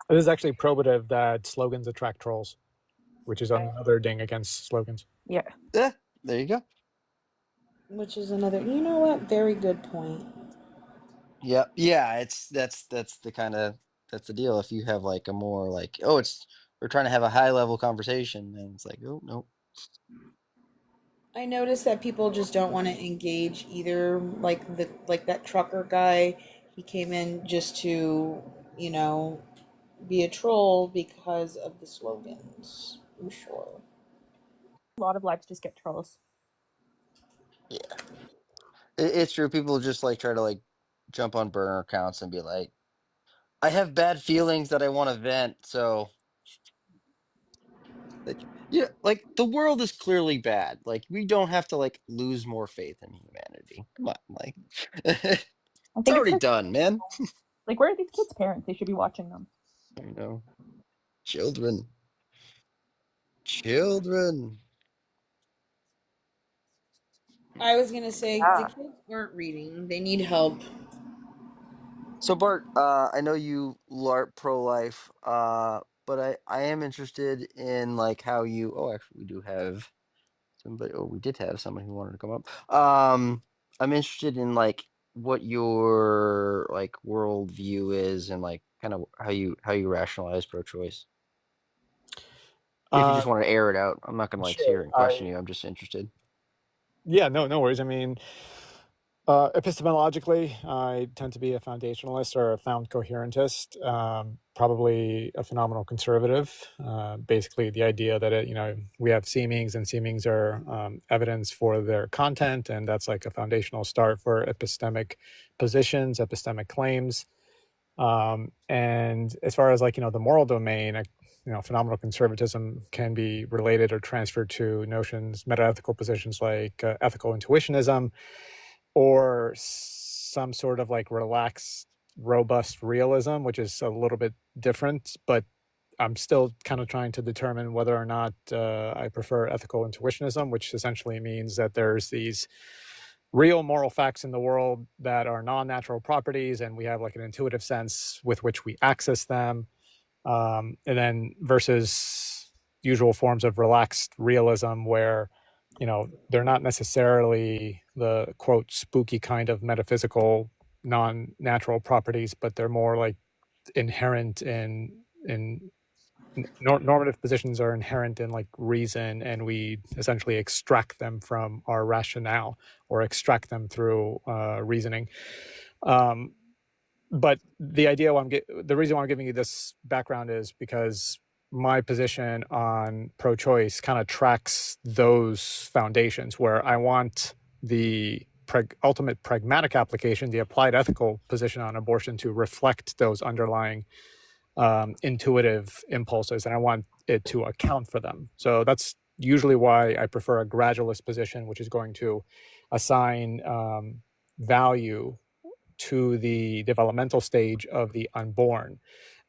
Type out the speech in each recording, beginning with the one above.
It is actually probative that slogans attract trolls, which is another ding against slogans. Yeah. Yeah, there you go. Which is another, you know what? Very good point. Yep. Yeah, that's the kind of that's the deal. If you have like a more like, oh, it's we're trying to have a high level conversation, and it's like, oh no. I noticed that people just don't want to engage either. Like that trucker guy, he came in just to, you know, be a troll because of the slogans. I'm sure. A lot of lives just get trolls. Yeah, it's true. People just like try to like jump on burner accounts and be like, I have bad feelings that I want to vent, so like yeah, like the world is clearly bad. Like we don't have to like lose more faith in humanity. Come on, like it's I think it's already 'cause, done, man. like, where are these kids' parents? They should be watching them. I know. Children. Children. I was gonna say the Ah. kids aren't reading. They need help. So Bart, I know you LARP pro-life, but I am interested in like how you. Oh, actually, we do have somebody. Oh, we did have somebody who wanted to come up. I'm interested in like what your like worldview is and like kind of how you rationalize pro-choice. If you Uh, just want to air it out, I'm not gonna like sit here sure. and question you. I'm just interested. Yeah, no worries. I mean, epistemologically, I tend to be a foundationalist or a found coherentist, probably a phenomenal conservative. Basically, the idea that we have seemings, and seemings are evidence for their content, and that's like a foundational start for epistemic positions, epistemic claims. And as far as like the moral domain, phenomenal conservatism can be related or transferred to notions, metaethical positions like ethical intuitionism, or some sort of like relaxed, robust realism, which is a little bit different. But I'm still kind of trying to determine whether or not I prefer ethical intuitionism, which essentially means that there's these real moral facts in the world that are non-natural properties, and we have like an intuitive sense with which we access them. And then versus usual forms of relaxed realism where they're not necessarily the quote spooky kind of metaphysical non-natural properties, but they're more like inherent in normative positions are inherent in like reason, and we essentially extract them from our rationale or extract them through reasoning. But the reason why I'm giving you this background is because my position on pro-choice kind of tracks those foundations, where I want the ultimate pragmatic application, the applied ethical position on abortion, to reflect those underlying intuitive impulses, and I want it to account for them. So that's usually why I prefer a gradualist position, which is going to assign value to the developmental stage of the unborn.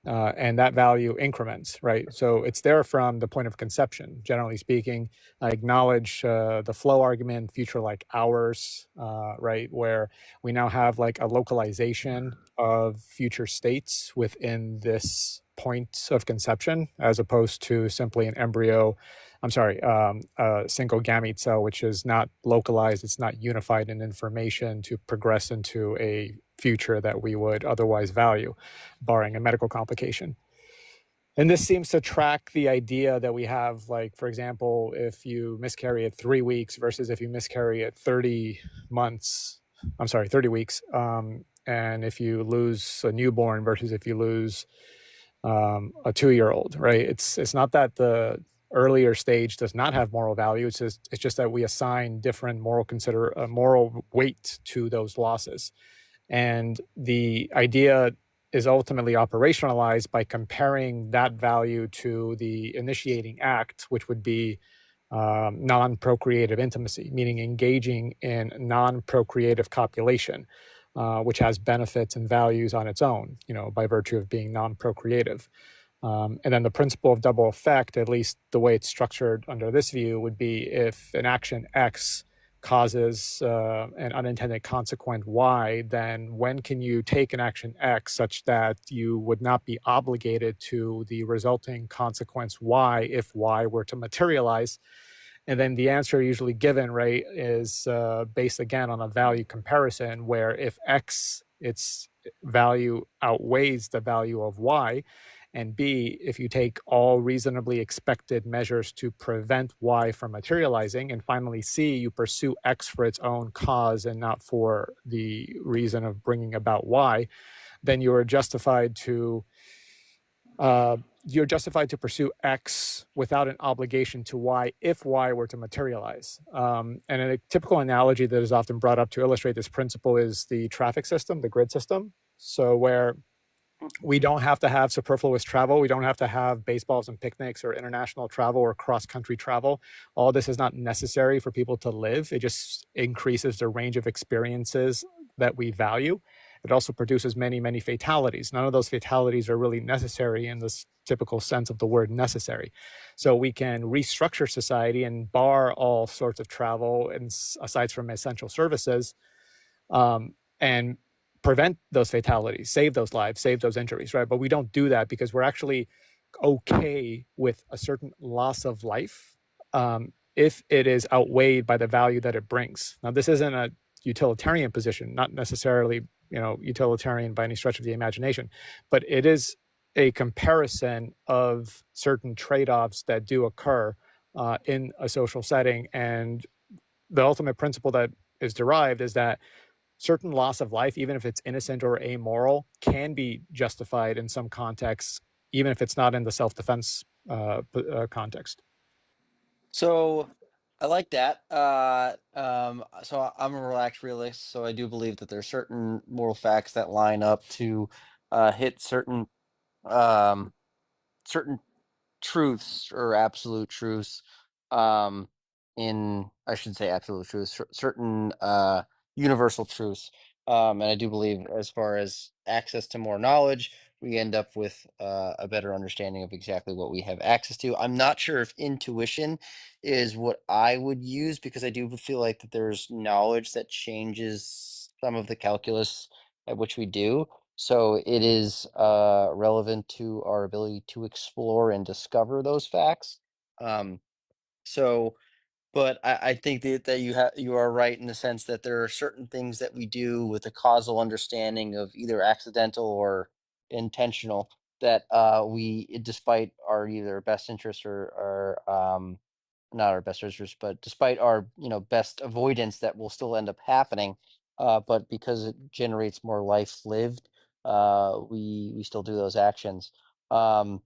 And that value increments, right? So it's there from the point of conception. Generally speaking, I acknowledge the flow argument, future like hours, right? Where we now have like a localization of future states within this point of conception, as opposed to simply an embryo. I'm sorry, a single gamete cell, which is not localized, it's not unified in information to progress into a future that we would otherwise value, barring a medical complication. And this seems to track the idea that we have, like, for example, if you miscarry at 3 weeks versus if you miscarry at 30 weeks. And if you lose a newborn versus if you lose a 2-year-old, right? It's not that the earlier stage does not have moral value. It's just that we assign different moral weight to those losses. And the idea is ultimately operationalized by comparing that value to the initiating act, which would be non-procreative intimacy, meaning engaging in non-procreative copulation, which has benefits and values on its own, by virtue of being non-procreative. And then the principle of double effect, at least the way it's structured under this view, would be if an action X causes an unintended consequence Y, then when can you take an action X such that you would not be obligated to the resulting consequence Y if Y were to materialize? And then the answer usually given, right, is based again on a value comparison, where if X, its value outweighs the value of Y, and B, if you take all reasonably expected measures to prevent Y from materializing, and finally C, you pursue X for its own cause and not for the reason of bringing about Y, then you are justified to pursue X without an obligation to Y if Y were to materialize. And a typical analogy that is often brought up to illustrate this principle is the traffic system, the grid system. So where we don't have to have superfluous travel. We don't have to have baseballs and picnics or international travel or cross-country travel. All this is not necessary for people to live. It just increases the range of experiences that we value. It also produces many, many fatalities. None of those fatalities are really necessary in this typical sense of the word necessary. So we can restructure society and bar all sorts of travel, and aside from essential services, and prevent those fatalities, save those lives, save those injuries, right? But we don't do that because we're actually okay with a certain loss of life if it is outweighed by the value that it brings. Now, this isn't a utilitarian position, not necessarily, utilitarian by any stretch of the imagination, but it is a comparison of certain trade-offs that do occur in a social setting. And the ultimate principle that is derived is that certain loss of life, even if it's innocent or amoral, can be justified in some contexts, even if it's not in the self-defense context. So I like that. So I'm a relaxed realist, so I do believe that there's certain moral facts that line up to hit um, certain truths or absolute truths, um in I should say absolute truths, certain universal truths, and I do believe as far as access to more knowledge, we end up with a better understanding of exactly what we have access to. I'm not sure if intuition is what I would use, because I do feel like that there's knowledge that changes some of the calculus at which we do, so it is relevant to our ability to explore and discover those facts. Um, so, but I think that you are right in the sense that there are certain things that we do with a causal understanding of either accidental or intentional, that despite our either best interest or not our best interest, but despite our best avoidance, that will still end up happening. But because it generates more life lived, we still do those actions. Um,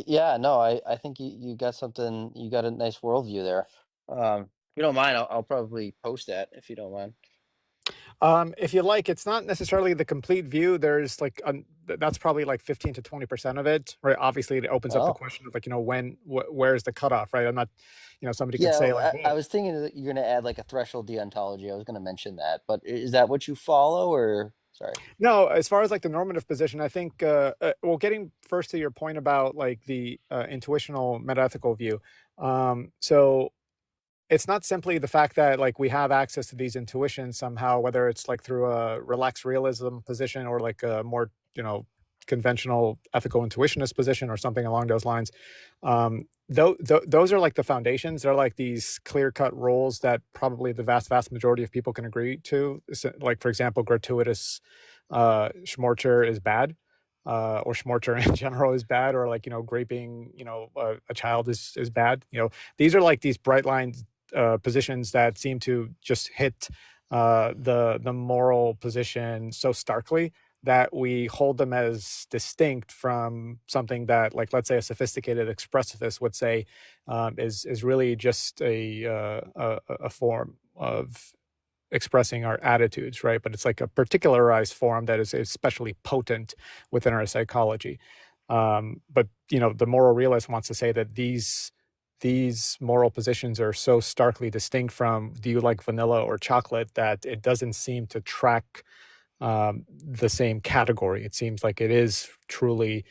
yeah, no, I think you got something. You got a nice worldview there. If you don't mind, I'll probably post that if you don't mind. If you like, it's not necessarily the complete view. There's that's probably like 15 to 20% of it, right? Obviously, it opens up the Oh, question of where's the cutoff, right? I'm not, somebody could yeah. say like, I well, was thinking that you're gonna add like a threshold deontology. I was gonna mention that, but is that what you follow, or sorry? no, as far as like the normative position, I think, well, getting first to your point about like the intuitional metaethical view. So it's not simply the fact that like we have access to these intuitions somehow, whether it's like through a relaxed realism position or like a more, conventional ethical intuitionist position or something along those lines. Those are like the foundations. They're like these clear-cut rules that probably the vast majority of people can agree to. Like, for example, gratuitous schmorcher is bad, or schmorcher in general is bad, or like, raping, a child is bad. These are like these bright lines positions that seem to just hit the moral position so starkly that we hold them as distinct from something that, like, let's say a sophisticated expressivist would say is really just a form of expressing our attitudes, right? But it's like a particularized form that is especially potent within our psychology. But the moral realist wants to say that these moral positions are so starkly distinct from do you like vanilla or chocolate that it doesn't seem to track the same category. It seems like it is truly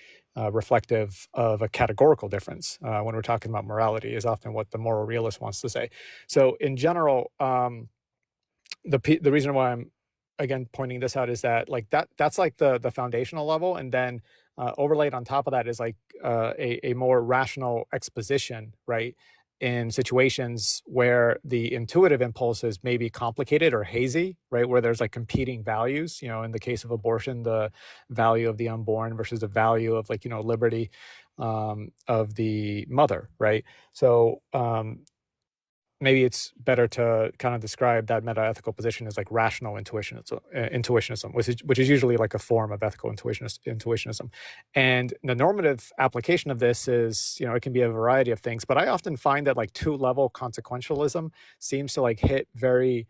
reflective of a categorical difference. When we're talking about morality, is often what the moral realist wants to say. So in general, the reason why I'm again pointing this out is that like that's like the foundational level, and then overlaid on top of that is like a more rational exposition, right? In situations where the intuitive impulses may be complicated or hazy, right? Where there's like competing values, in the case of abortion, the value of the unborn versus the value of like, liberty of the mother, right? So maybe it's better to kind of describe that meta-ethical position as like rational intuitionism, which is usually like a form of ethical intuitionism. And the normative application of this is, it can be a variety of things, but I often find that like two-level consequentialism seems to like hit very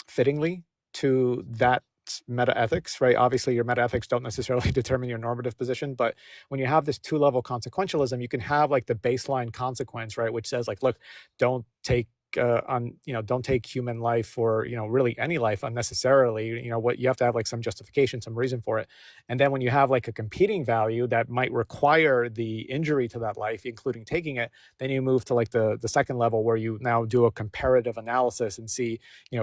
fittingly to that meta-ethics, right? Obviously your meta-ethics don't necessarily determine your normative position, but when you have this two-level consequentialism, you can have like the baseline consequence, right, which says like, look, don't take don't take human life or really any life unnecessarily. What you have to have like some justification, some reason for it. And then when you have like a competing value that might require the injury to that life, including taking it, then you move to like the second level where you now do a comparative analysis and see,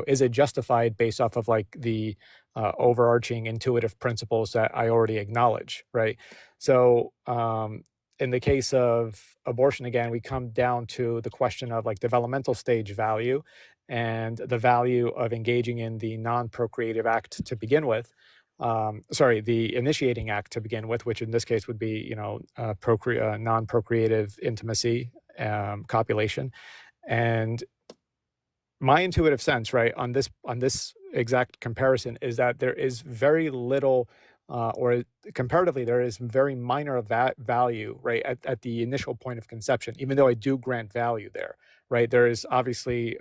is it justified based off of like the overarching intuitive principles that I already acknowledge, right? So in the case of abortion, again, we come down to the question of like developmental stage value and the value of engaging in the non-procreative act to begin with. The initiating act to begin with, which in this case would be, non-procreative intimacy, copulation. And my intuitive sense, right, on this exact comparison is that there is very little or comparatively, there is very minor value, right, at the initial point of conception, even though I do grant value there, right? There is obviously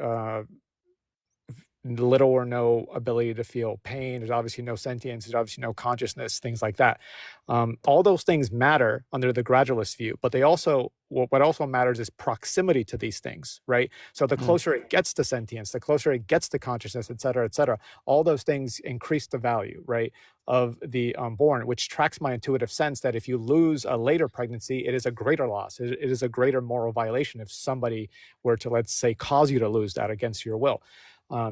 little or no ability to feel pain. There's obviously no sentience. There's obviously no consciousness, things like that. All those things matter under the gradualist view, but they also, what also matters is proximity to these things, right? So the closer it gets to sentience, the closer it gets to consciousness, et cetera, all those things increase the value, right, of the unborn, which tracks my intuitive sense that if you lose a later pregnancy, it is a greater loss. It is a greater moral violation if somebody were to, let's say, cause you to lose that against your will.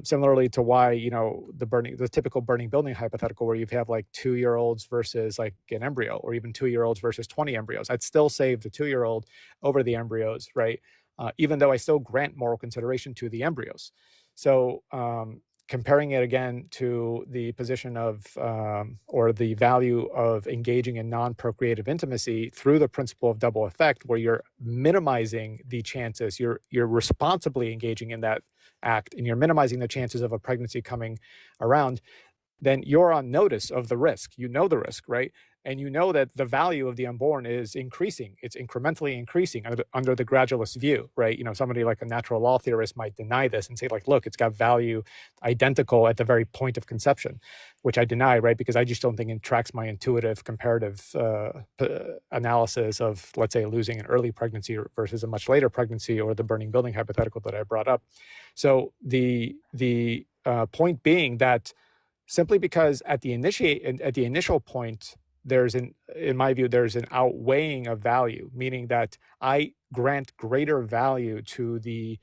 Similarly to why, the typical burning building hypothetical where you have like 2-year-olds versus like an embryo, or even 2-year-olds versus 20 embryos. I'd still save the 2-year-old over the embryos, right? Even though I still grant moral consideration to the embryos. So comparing it again to the position of, or the value of engaging in non-procreative intimacy through the principle of double effect, where you're minimizing the chances, you're responsibly engaging in that act, and you're minimizing the chances of a pregnancy coming around, then you're on notice of the risk. You know the risk, right? And you know that the value of the unborn is increasing. It's incrementally increasing under the gradualist view, right? Somebody like a natural law theorist might deny this and say like, look, it's got value identical at the very point of conception, which I deny, right? Because I just don't think it tracks my intuitive comparative analysis of, let's say, losing an early pregnancy versus a much later pregnancy, or the burning building hypothetical that I brought up. So the point being that simply because at the initial point, in my view, there's an outweighing of value, meaning that I grant greater value to the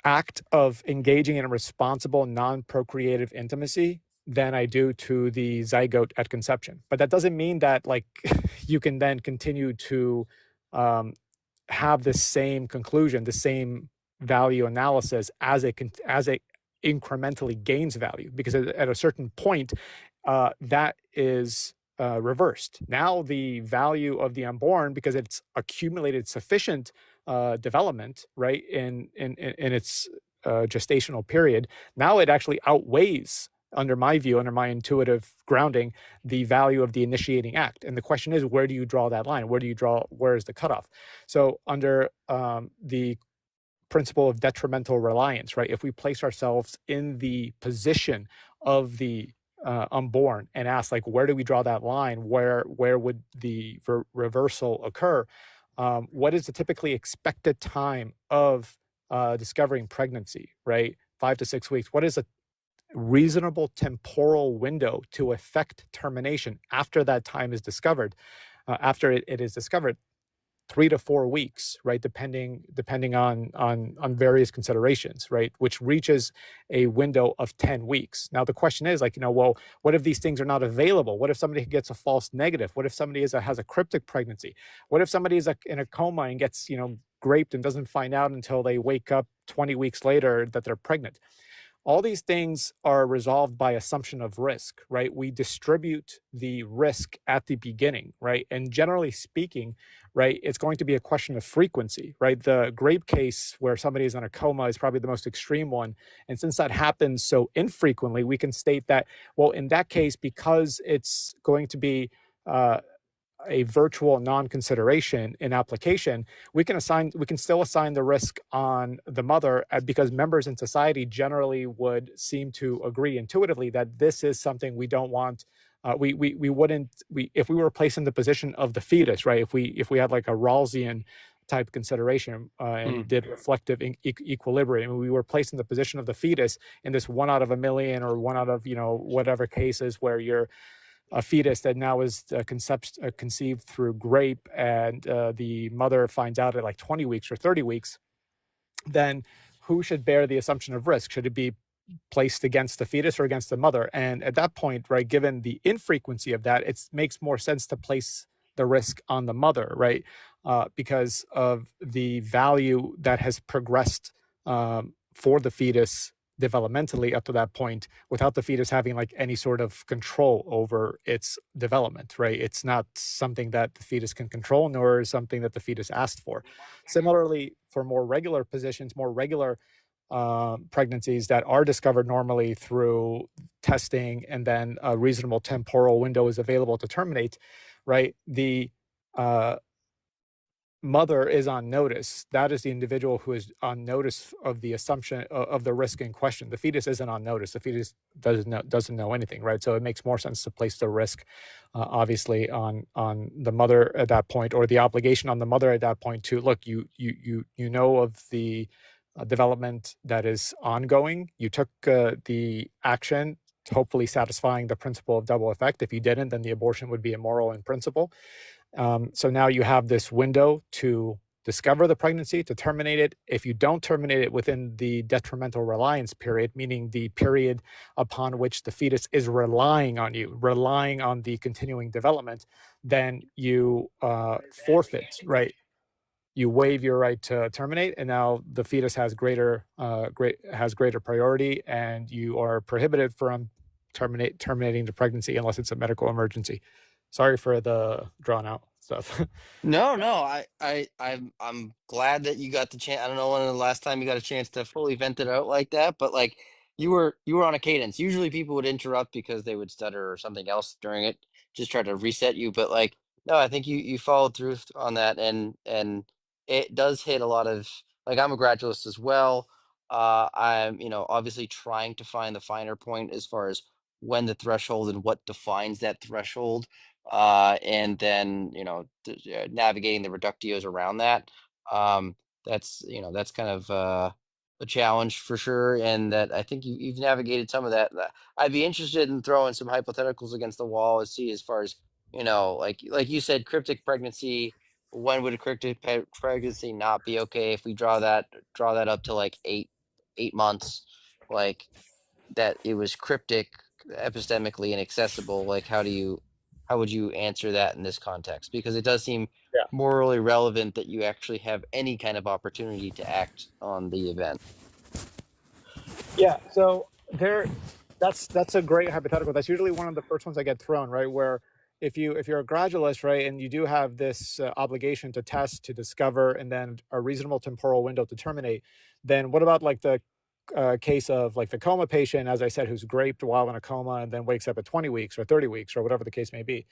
act of engaging in a responsible, non-procreative intimacy than I do to the zygote at conception. But that doesn't mean that like you can then continue to have the same conclusion, the same value analysis as it incrementally gains value, because at a certain point that is reversed. Now the value of the unborn, because it's accumulated sufficient development, right, in its gestational period, now it actually outweighs, under my view, under my intuitive grounding, the value of the initiating act. And the question is, where do you draw that line? Where is the cutoff? So under the principle of detrimental reliance, right? If we place ourselves in the position of the unborn and ask, like, where do we draw that line? Where would the reversal occur? What is the typically expected time of discovering pregnancy, right? 5 to 6 weeks. What is reasonable temporal window to effect termination after that time is discovered, after it is discovered, 3 to 4 weeks, right? Depending on various considerations, right? Which reaches a window of 10 weeks. Now the question is like, well, what if these things are not available? What if somebody gets a false negative? What if somebody has a cryptic pregnancy? What if somebody is in a coma and gets, raped and doesn't find out until they wake up 20 weeks later that they're pregnant? All these things are resolved by assumption of risk, right? We distribute the risk at the beginning, right? And generally speaking, right, it's going to be a question of frequency, right? The grape case where somebody is in a coma is probably the most extreme one. And since that happens so infrequently, we can state that, well, in that case, because it's going to be a virtual non-consideration in application, we can still assign the risk on the mother, because members in society generally would seem to agree intuitively that this is something we don't want. If we were placed in the position of the fetus, right? If we had like a Rawlsian type consideration and did reflective equilibrium, we were placed in the position of the fetus in this 1 out of a million or 1 out of whatever cases where you're a fetus that now is conceived through grape, and the mother finds out at like 20 weeks or 30 weeks, then who should bear the assumption of risk? Should it be placed against the fetus or against the mother? And at that point, right, given the infrequency of that, it makes more sense to place the risk on the mother, right? Because of the value that has progressed for the fetus developmentally up to that point, without the fetus having like any sort of control over its development, right? It's not something that the fetus can control, nor is something that the fetus asked for. Similarly, for more regular positions, more regular pregnancies that are discovered normally through testing, and then a reasonable temporal window is available to terminate, right? The mother is on notice. That is the individual who is on notice of the assumption of the risk in question. The fetus isn't on notice. The fetus doesn't know anything, right? So it makes more sense to place the risk, obviously, on the mother at that point, or the obligation on the mother at that point to look. You know of the development that is ongoing. You took the action, hopefully satisfying the principle of double effect. If you didn't, then the abortion would be immoral in principle. So now you have this window to discover the pregnancy, to terminate it. If you don't terminate it within the detrimental reliance period, meaning the period upon which the fetus is relying on you, relying on the continuing development, then you forfeit, right? You waive your right to terminate, and now the fetus has greater priority, and you are prohibited from terminating the pregnancy unless it's a medical emergency. Sorry for the drawn out stuff. No, I'm glad that you got the chance. I don't know when the last time you got a chance to fully vent it out like that, but like you were on a cadence. Usually people would interrupt because they would stutter or something else during it, just try to reset you. But like, no, I think you followed through on that, and it does hit a lot of, like, I'm a gradualist as well. I'm obviously trying to find the finer point as far as when the threshold and what defines that threshold, and then navigating the reductios around that. That's kind of a challenge for sure, and that I think you've navigated some of that. I'd be interested in throwing some hypotheticals against the wall and see, as far as like you said, cryptic pregnancy. When would a cryptic pregnancy not be okay? If we draw that up to like 8 months, like that it was cryptic, epistemically inaccessible, like how would you answer that in this context? Because it does seem Yeah. morally relevant that you actually have any kind of opportunity to act on the event. Yeah, so that's a great hypothetical. That's usually one of the first ones that get thrown, right? Where if you're a gradualist, right, and you do have this obligation to test, to discover, and then a reasonable temporal window to terminate, then what about like the case of like the coma patient, as I said, who's graped while in a coma and then wakes up at 20 weeks or 30 weeks or whatever the case may be?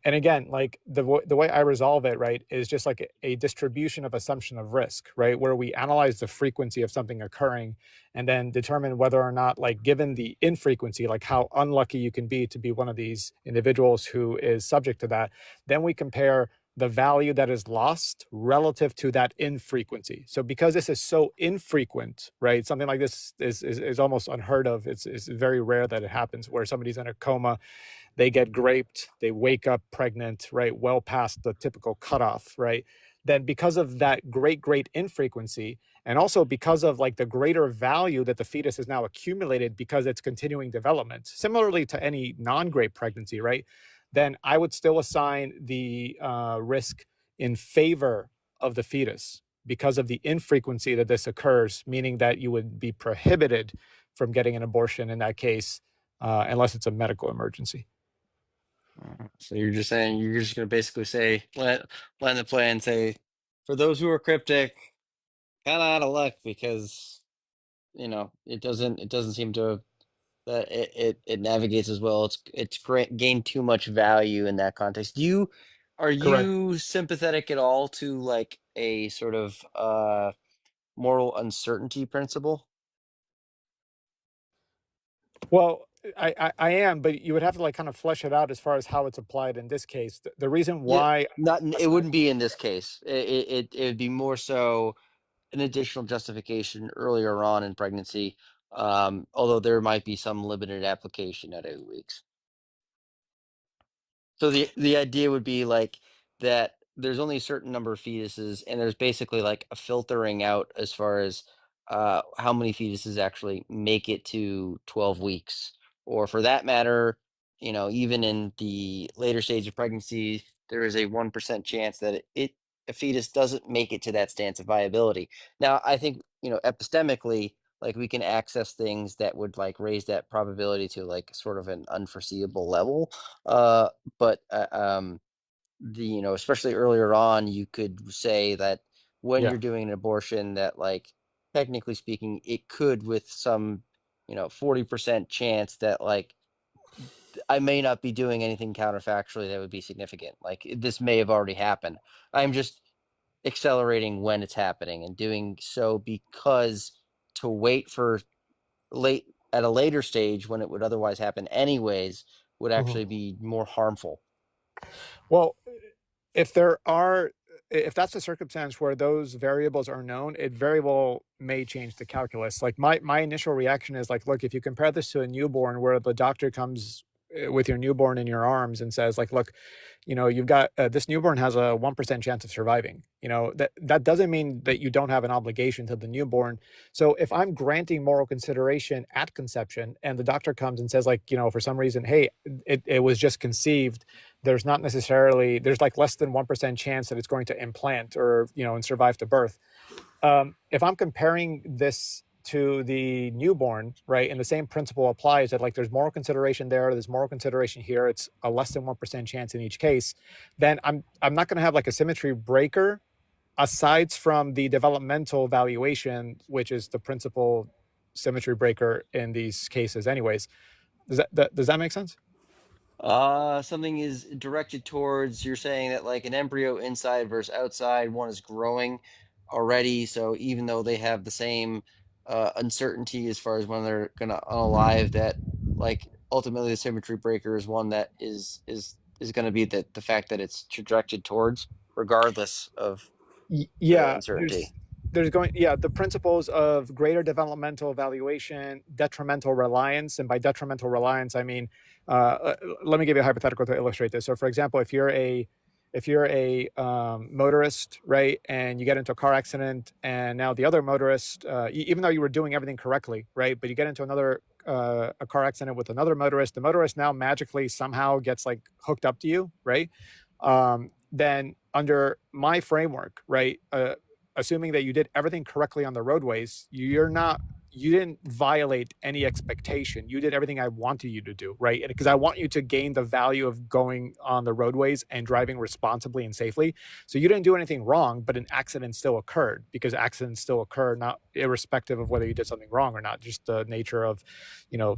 And again, like the way I resolve it, right, is just like a distribution of assumption of risk, right, where we analyze the frequency of something occurring and then determine whether or not, like, given the infrequency, like how unlucky you can be to be one of these individuals who is subject to that. Then we compare the value that is lost relative to that infrequency. So because this is so infrequent, right? Something like this is almost unheard of. It's very rare that it happens where somebody's in a coma, they get graped, they wake up pregnant, right? Well past the typical cutoff, right? Then because of that great infrequency, and also because of like the greater value that the fetus has now accumulated because it's continuing development, similarly to any non-grape pregnancy, right? Then I would still assign the risk in favor of the fetus because of the infrequency that this occurs, meaning that you would be prohibited from getting an abortion in that case, unless it's a medical emergency. So you're just saying you're just going to basically say land the plane and say, for those who are cryptic, kind of out of luck because it doesn't seem to that it navigates as well. It's gained too much value in that context. Are Correct. you sympathetic at all to like a sort of moral uncertainty principle? Well, I am, but you would have to like kind of flesh it out as far as how it's applied in this case. The reason Yeah, why, it wouldn't be in this case. It would be more so an additional justification earlier on in pregnancy, although there might be some limited application at 8 weeks. So the idea would be like that there's only a certain number of fetuses, and there's basically like a filtering out as far as how many fetuses actually make it to 12 weeks, or for that matter, even in the later stage of pregnancy, there is a 1% chance that a fetus doesn't make it to that stance of viability. Now, I think epistemically, like we can access things that would like raise that probability to like sort of an unforeseeable level. But especially earlier on, you could say that when yeah. you're doing an abortion, that like technically speaking, it could with some 40% chance that like I may not be doing anything counterfactually that would be significant. Like this may have already happened. I'm just accelerating when it's happening and doing so because to wait for late at a later stage when it would otherwise happen anyways would Mhm. actually be more harmful. Well, if there are, if that's a circumstance where those variables are known, it very well may change the calculus. Like my initial reaction is like, look, if you compare this to a newborn where the doctor comes with your newborn in your arms and says like, look, you've got this newborn has a 1% chance of surviving. That doesn't mean that you don't have an obligation to the newborn. So if I'm granting moral consideration at conception and the doctor comes and says like, for some reason, hey, it was just conceived, there's not necessarily, there's like less than 1% chance that it's going to implant or and survive to birth. If I'm comparing this to the newborn, right, and the same principle applies, that like there's moral consideration there's moral consideration here, it's a less than 1% chance in each case, then I'm not going to have like a symmetry breaker aside from the developmental valuation, which is the principal symmetry breaker in these cases anyways. Does that make sense? Something is directed towards, you're saying that like an embryo inside versus outside, one is growing already. So even though they have the same uncertainty as far as when they're gonna unalive, that like ultimately the symmetry breaker is one that is going to be the fact that it's directed towards, regardless of the Yeah, uncertainty. there's going, yeah, the principles of greater developmental evaluation, detrimental reliance, and by detrimental reliance I mean, let me give you a hypothetical to illustrate this. So for example, if you're a motorist, right, and you get into a car accident, and now the other motorist, even though you were doing everything correctly, right, but you get into another a car accident with another motorist, the motorist now magically somehow gets like hooked up to you, right? Then under my framework, right, assuming that you did everything correctly on the roadways, you didn't violate any expectation. You did everything I wanted you to do, right? Because I want you to gain the value of going on the roadways and driving responsibly and safely. So you didn't do anything wrong, but an accident still occurred, because accidents still occur, not irrespective of whether you did something wrong or not, just the nature of,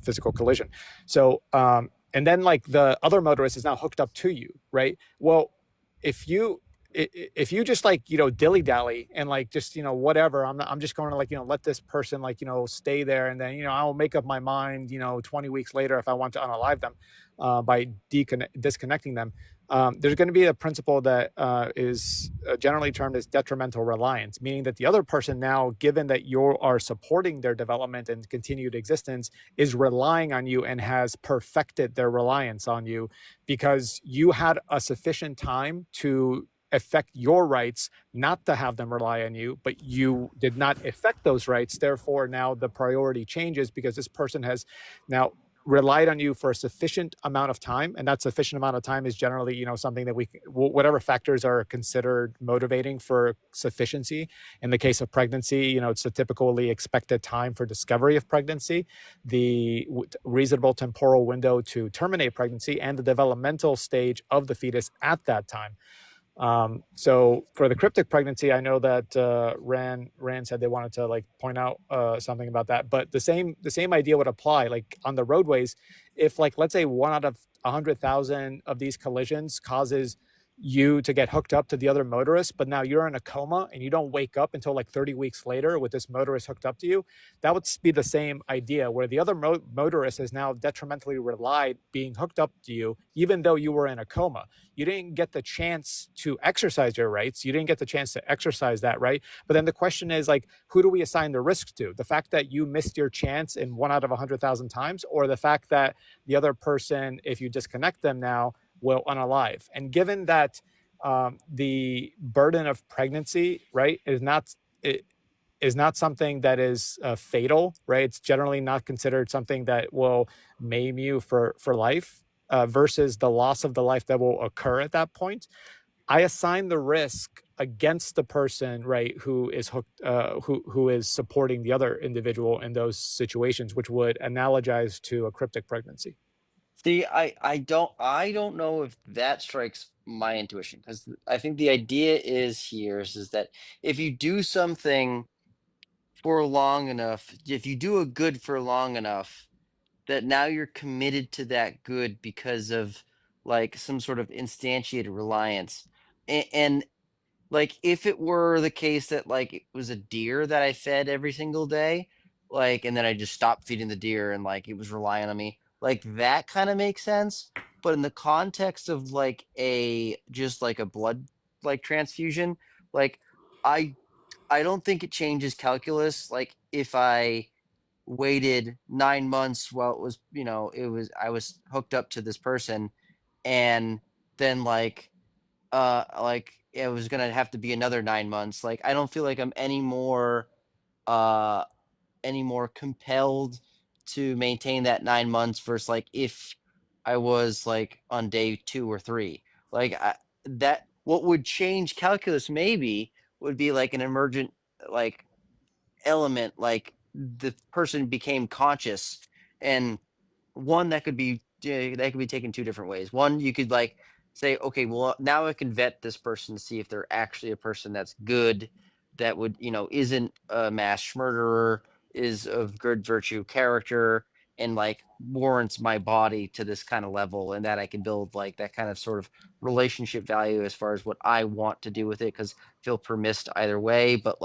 physical collision. So, and then like the other motorist is now hooked up to you, right? Well, if you if you just like dilly dally and like just whatever, I'm just going to like let this person like stay there, and then I'll make up my mind 20 weeks later if I want to unalive them by disconnecting them. there's going to be a principle that is generally termed as detrimental reliance, meaning that the other person now, given that you are supporting their development and continued existence, is relying on you and has perfected their reliance on you because you had a sufficient time to affect your rights, not to have them rely on you, but you did not affect those rights. Therefore, now the priority changes because this person has now relied on you for a sufficient amount of time, and that sufficient amount of time is generally, something that whatever factors are considered motivating for sufficiency. In the case of pregnancy, it's the typically expected time for discovery of pregnancy, the reasonable temporal window to terminate pregnancy, and the developmental stage of the fetus at that time. So for the cryptic pregnancy, I know that Rand said they wanted to point out something about that, but the same idea would apply on the roadways. If let's say 1 out of 100,000 of these collisions causes you to get hooked up to the other motorist, but now you're in a coma and you don't wake up until 30 weeks later with this motorist hooked up to you, that would be the same idea where the other motorist is now detrimentally relied being hooked up to you, even though you were in a coma. You didn't get the chance to exercise your rights. You didn't get the chance to exercise that right. But then the question is who do we assign the risk to? The fact that you missed your chance in 1 out of 100,000 times, or the fact that the other person, if you disconnect them now, will unalive? And given that the burden of pregnancy, right, is not something that is fatal, right? It's generally not considered something that will maim you for life, versus the loss of the life that will occur at that point. I assign the risk against the person, right, who is hooked, who is supporting the other individual in those situations, which would analogize to a cryptic pregnancy. See, I don't know if that strikes my intuition, because I think the idea is that if you do something for long enough, if you do a good for long enough, that now you're committed to that good because of some sort of instantiated reliance. And if it were the case that it was a deer that I fed every single day, and then I just stopped feeding the deer and it was relying on me, that kind of makes sense. But in the context of a blood transfusion, like I I don't think it changes calculus. If I waited 9 months while I was hooked up to this person, and then it was gonna have to be another 9 months. I don't feel like I'm uh any more compelled to maintain that 9 months versus if I was on day 2 or 3. That what would change calculus maybe would be an emergent like element, the person became conscious. And one that could be taken 2 different ways. One, you could say, okay, well, now I can vet this person to see if they're actually a person that's good, that would isn't a mass murderer, is of good virtue character, and warrants my body to this kind of level, and that I can build that kind of sort of relationship value as far as what I want to do with it, because feel permissed either way. But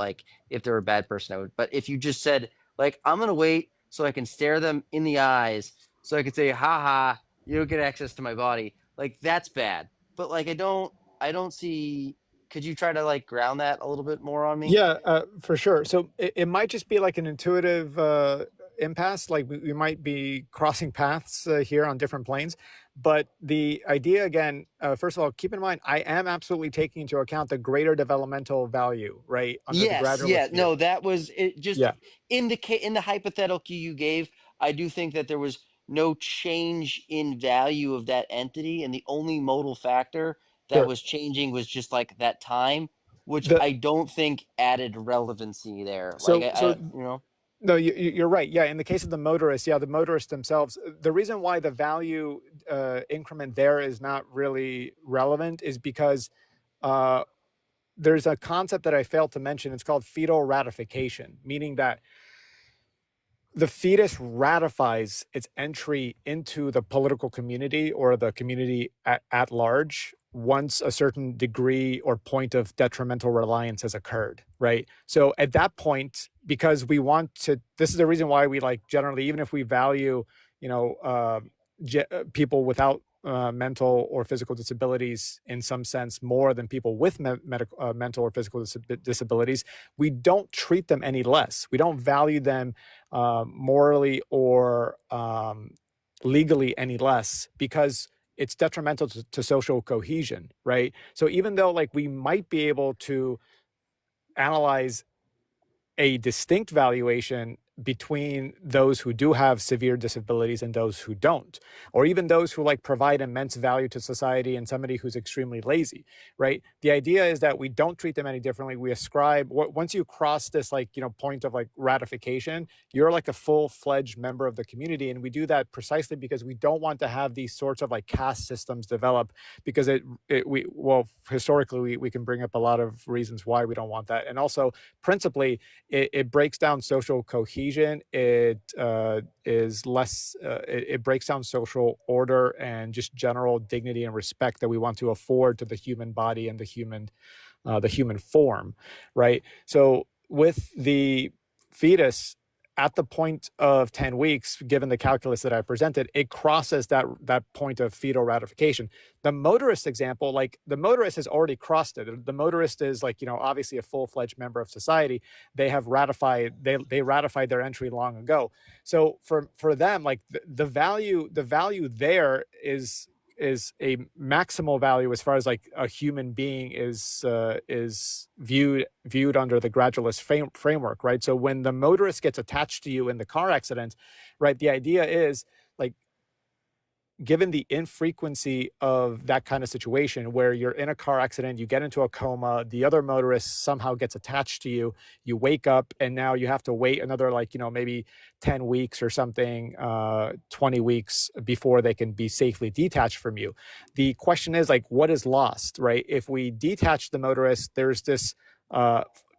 if they're a bad person, I would. But if you just said I'm gonna wait so I can stare them in the eyes, so I could say, "Ha ha, you don't get access to my body." That's bad. But I don't see. Could you try to ground that a little bit more on me? Yeah, for sure. So it might just be an intuitive impasse. We might be crossing paths here on different planes. But the idea, again, first of all, keep in mind, I am absolutely taking into account the greater developmental value, right, under the Yes, yeah, gradualist view. no, that was it. Just Yeah. in the hypothetical you gave, I do think that there was no change in value of that entity, and the only modal factor that Sure. was changing was just that time, which The I don't think added relevancy there. so so No, you're right. Yeah, in the case of the motorists, yeah, the motorists themselves, the reason why the value increment there is not really relevant is because uh, there's a concept that I failed to mention. It's called fetal ratification, meaning that the fetus ratifies its entry into the political community or the community at large once a certain degree or point of detrimental reliance has occurred, right? So at that point, because we want to, this is the reason why we generally, even if we value, people without mental or physical disabilities in some sense more than people with mental or physical disabilities, we don't treat them any less. We don't value them morally or legally any less, because it's detrimental to social cohesion, right? So even though like we might be able to analyze a distinct valuation between those who do have severe disabilities and those who don't, or even those who like provide immense value to society and somebody who's extremely lazy, right? The idea is that we don't treat them any differently. We ascribe, once you cross this like, point of like ratification, you're like a full-fledged member of the community. And we do that precisely because we don't want to have these sorts of like caste systems develop, because historically we can bring up a lot of reasons why we don't want that. And also principally, it breaks down social cohesion. It is less. It breaks down social order and just general dignity and respect that we want to afford to the human body and the human form, right? So with the fetus, at the point of 10 weeks, given the calculus that I presented, it crosses that point of fetal ratification. The motorist example, like the motorist has already crossed it. The motorist is like, obviously a full-fledged member of society. They have ratified, they ratified their entry long ago. So for them, like the value there is a maximal value as far as like a human being is viewed under the gradualist framework, right? So when the motorist gets attached to you in the car accident, right, the idea is like, given the infrequency of that kind of situation where you're in a car accident, you get into a coma, the other motorist somehow gets attached to you, you wake up, and now you have to wait another like, maybe 10 weeks or something, 20 weeks before they can be safely detached from you. The question is like, what is lost, right? If we detach the motorist, there's this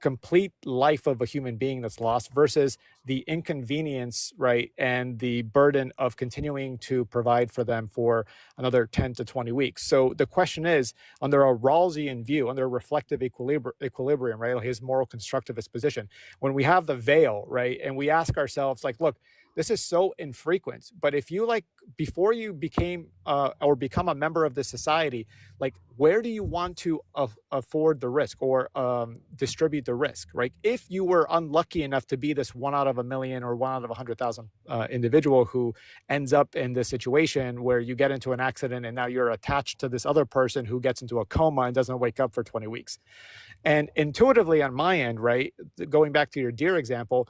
complete life of a human being that's lost versus the inconvenience, right, and the burden of continuing to provide for them for another 10 to 20 weeks. So the question is, under a Rawlsian view, under a reflective equilibrium, right, his moral constructivist position, when we have the veil, right, and we ask ourselves, like, look, this is so infrequent, but if you like, before you became or become a member of this society, like, where do you want to afford the risk or distribute the risk, right? If you were unlucky enough to be this 1 out of a million or 1 out of 100,000 individual who ends up in this situation where you get into an accident and now you're attached to this other person who gets into a coma and doesn't wake up for 20 weeks. And intuitively on my end, right, going back to your deer example,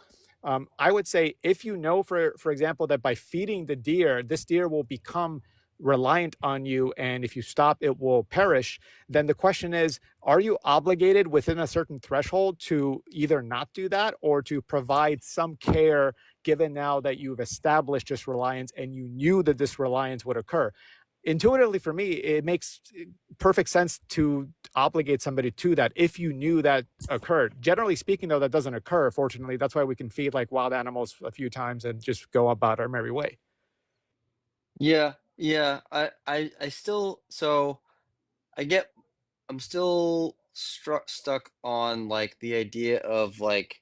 I would say if you know, for example, that by feeding the deer, this deer will become reliant on you, and if you stop, it will perish, then the question is, are you obligated within a certain threshold to either not do that or to provide some care, given now that you've established this reliance and you knew that this reliance would occur? Intuitively for me, it makes perfect sense to obligate somebody to that if you knew that occurred. Generally speaking, though, that doesn't occur, fortunately. That's why we can feed like wild animals a few times and just go about our merry way. Yeah. I still, so I get, I'm still stuck on like the idea of like,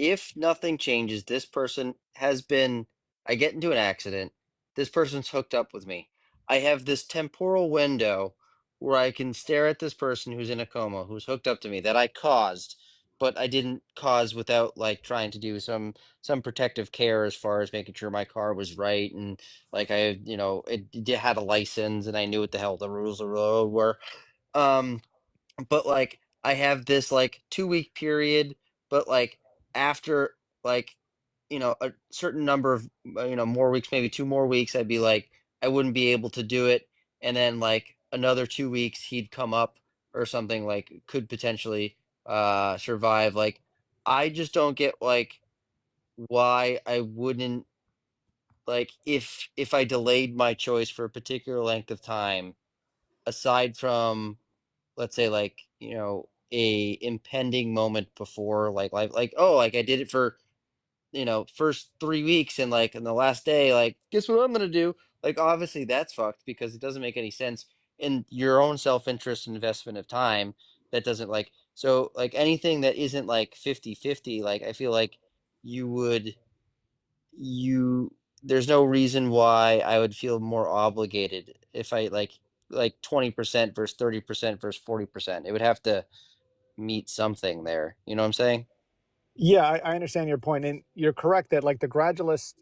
if nothing changes, this person has been, I get into an accident, this person's hooked up with me. I have this temporal window where I can stare at this person who's in a coma, who's hooked up to me, that I caused, but I didn't cause without like trying to do some protective care as far as making sure my car was right, and like it had a license and I knew what the hell the rules of the road were. Um but like I have this like 2 week period, but like after like a certain number of more weeks, maybe 2 more weeks, I'd be like I wouldn't be able to do it, and then like another 2 weeks he'd come up or something, like could potentially survive. Like I just don't get like why I wouldn't, like if I delayed my choice for a particular length of time, aside from, let's say, like a impending moment before like oh, like I did it for first 3 weeks, and like in the last day, like guess what I'm gonna do. Like obviously that's fucked because it doesn't make any sense in your own self-interest and investment of time. That doesn't like, so like anything that isn't like 50-50, like I feel like you would you there's no reason why I would feel more obligated if I like 20% versus 30% versus 40%. It would have to meet something there. You know what I'm saying? Yeah, I understand your point, and you're correct that like the gradualist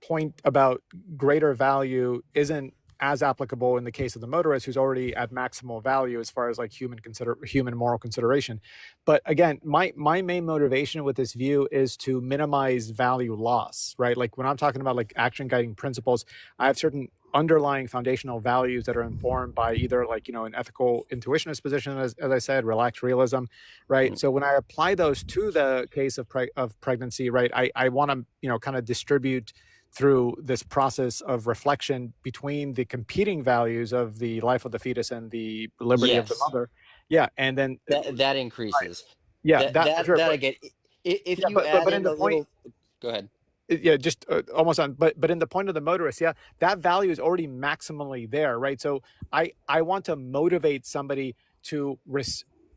point about greater value isn't as applicable in the case of the motorist who's already at maximal value as far as like human moral consideration. But again, my main motivation with this view is to minimize value loss, right? Like when I'm talking about like action guiding principles, I have certain underlying foundational values that are informed by either like, an ethical intuitionist position, as I said, relaxed realism, right? So when I apply those to the case of pregnancy, right, I want to, kind of distribute through this process of reflection between the competing values of the life of the fetus and the liberty of the Yes. mother. Yeah, and then That increases. yeah, That that for that sure. that But I get. If yeah, you add but in in the a point, little, go ahead. yeah, just almost on. But in the point of the motorist, yeah, that value is already maximally there, right? So I want to motivate somebody to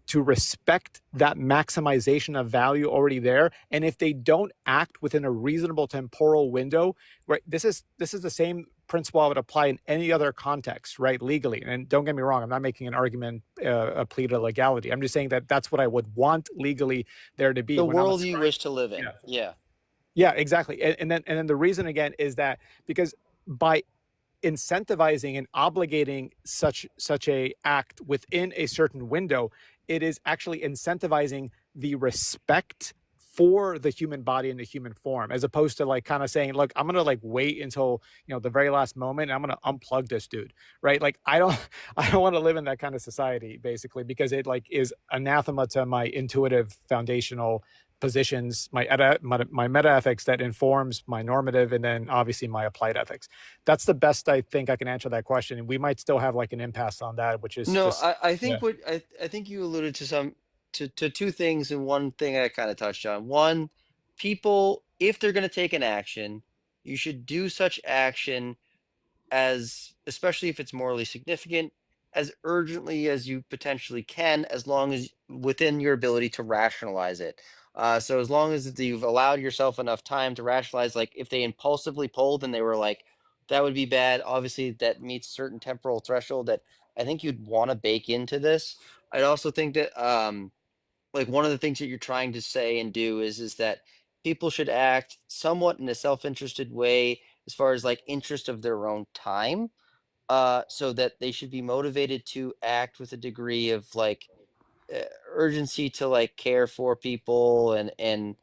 to respect that maximization of value already there, and if they don't act within a reasonable temporal window, right? This is the same principle I would apply in any other context, right? Legally, and don't get me wrong, I'm not making an argument, a plea to legality. I'm just saying that that's what I would want legally there to be The when I'm world you ascribing. wish to live in. Yeah. Yeah. Yeah, exactly. And then the reason again is that because by incentivizing and obligating such a act within a certain window, it is actually incentivizing the respect for the human body and the human form, as opposed to like kind of saying, look, I'm gonna like wait until the very last moment and I'm gonna unplug this dude, right? Like I don't want to live in that kind of society, basically, because it like is anathema to my intuitive foundational positions, my meta ethics that informs my normative, and then obviously my applied ethics. That's the best I think I can answer that question. And we might still have like an impasse on that, which is No, just, I yeah. think I think you alluded to to two things, and one thing I kind of touched on. One, people, if they're going to take an action, you should do such action as, especially if it's morally significant, as urgently as you potentially can, as long as within your ability to rationalize it. So as long as you've allowed yourself enough time to rationalize, like if they impulsively pulled and they were like, that would be bad. Obviously, that meets certain temporal threshold that I think you'd want to bake into this. I'd also think that like one of the things that you're trying to say and do is that people should act somewhat in a self-interested way as far as like interest of their own time, so that they should be motivated to act with a degree of like urgency to like care for people, and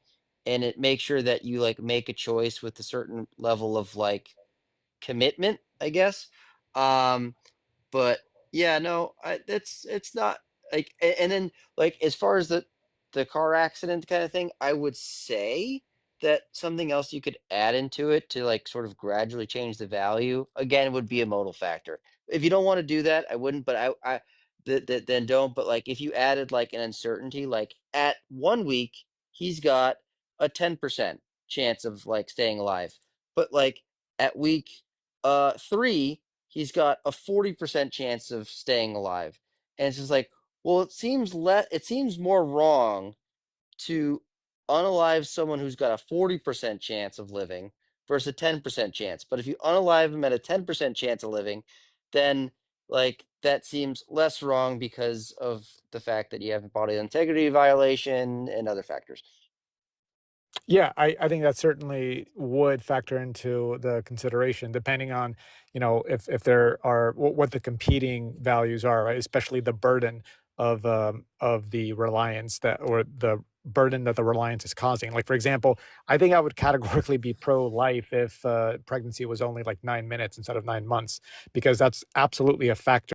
it make sure that you like make a choice with a certain level of like commitment, I guess. um but yeah, no, it's not like, and then like as far as the car accident kind of thing, I would say that something else you could add into it to like sort of gradually change the value again would be a modal factor. If you don't want to do that, I wouldn't, but then don't. But like if you added like an uncertainty, like at 1 week he's got a 10% chance of like staying alive, but like at week 3 he's got a 40% chance of staying alive. And it's just like, well, it seems more wrong to unalive someone who's got a 40% chance of living versus a 10% chance. But if you unalive him at a 10% chance of living, then like that seems less wrong because of the fact that you have a body integrity violation and other factors. Yeah, I think that certainly would factor into the consideration, depending on, if there are what the competing values are, right? Especially the burden of the reliance that, or the burden that the reliance is causing. Like, for example, I think I would categorically be pro-life if pregnancy was only like 9 minutes instead of 9 months, because that's absolutely a factor